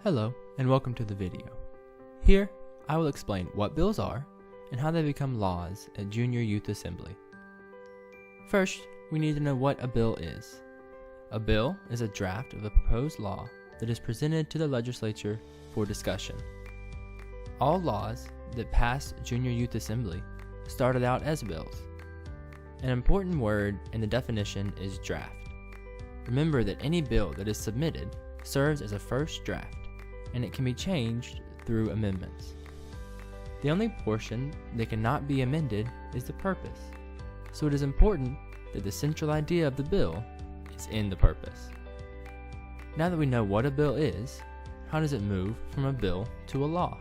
Hello, and welcome to the video. Here, I will explain what bills are and how they become laws at Junior Youth Assembly. First, we need to know what a bill is. A bill is a draft of a proposed law that is presented to the legislature for discussion. All laws that pass Junior Youth Assembly started out as bills. An important word in the definition is draft. Remember that any bill that is submitted serves as a first draft, and it can be changed through amendments. The only portion that cannot be amended is the purpose, so it is important that the central idea of the bill is in the purpose. Now that we know what a bill is, how does it move from a bill to a law?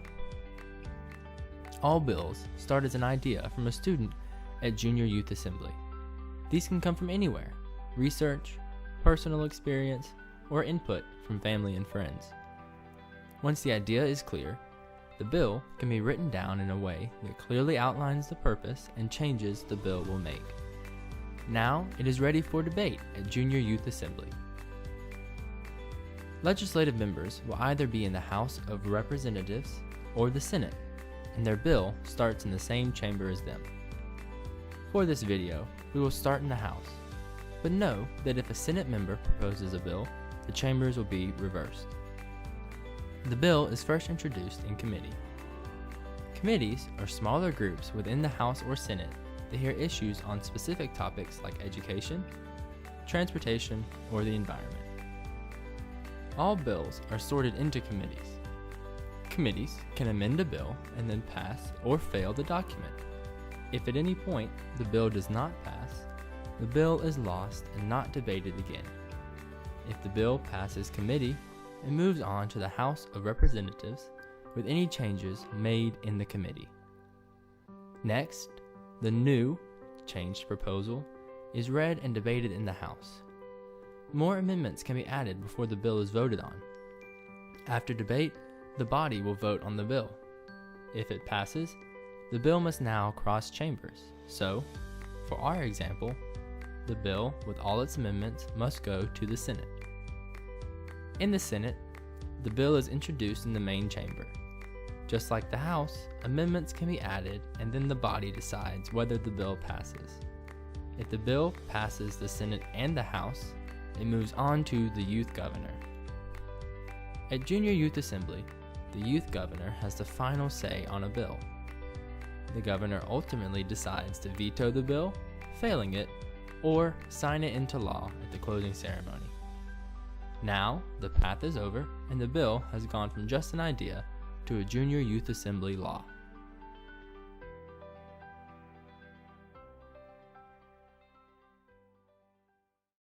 All bills start as an idea from a student at Junior Youth Assembly. These can come from anywhere: research, personal experience, or input from family and friends. Once the idea is clear, the bill can be written down in a way that clearly outlines the purpose and changes the bill will make. Now it is ready for debate at Junior Youth Assembly. Legislative members will either be in the House of Representatives or the Senate, and their bill starts in the same chamber as them. For this video, we will start in the House, but know that if a Senate member proposes a bill, the chambers will be reversed. The bill is first introduced in committee. Committees are smaller groups within the House or Senate that hear issues on specific topics like education, transportation, or the environment. All bills are sorted into committees. Committees can amend a bill and then pass or fail the document. If at any point the bill does not pass, the bill is lost and not debated again. If the bill passes committee, it moves on to the House of Representatives with any changes made in the committee. Next, the new, changed proposal is read and debated in the House. More amendments can be added before the bill is voted on. After debate, the body will vote on the bill. If it passes, the bill must now cross chambers. So, for our example, the bill with all its amendments must go to the Senate. In the Senate, the bill is introduced in the main chamber. Just like the House, amendments can be added and then the body decides whether the bill passes. If the bill passes the Senate and the House, it moves on to the Youth Governor. At Junior Youth Assembly, the Youth Governor has the final say on a bill. The Governor ultimately decides to veto the bill, failing it, or sign it into law at the closing ceremony. Now, the path is over and the bill has gone from just an idea to a Junior Youth Assembly law.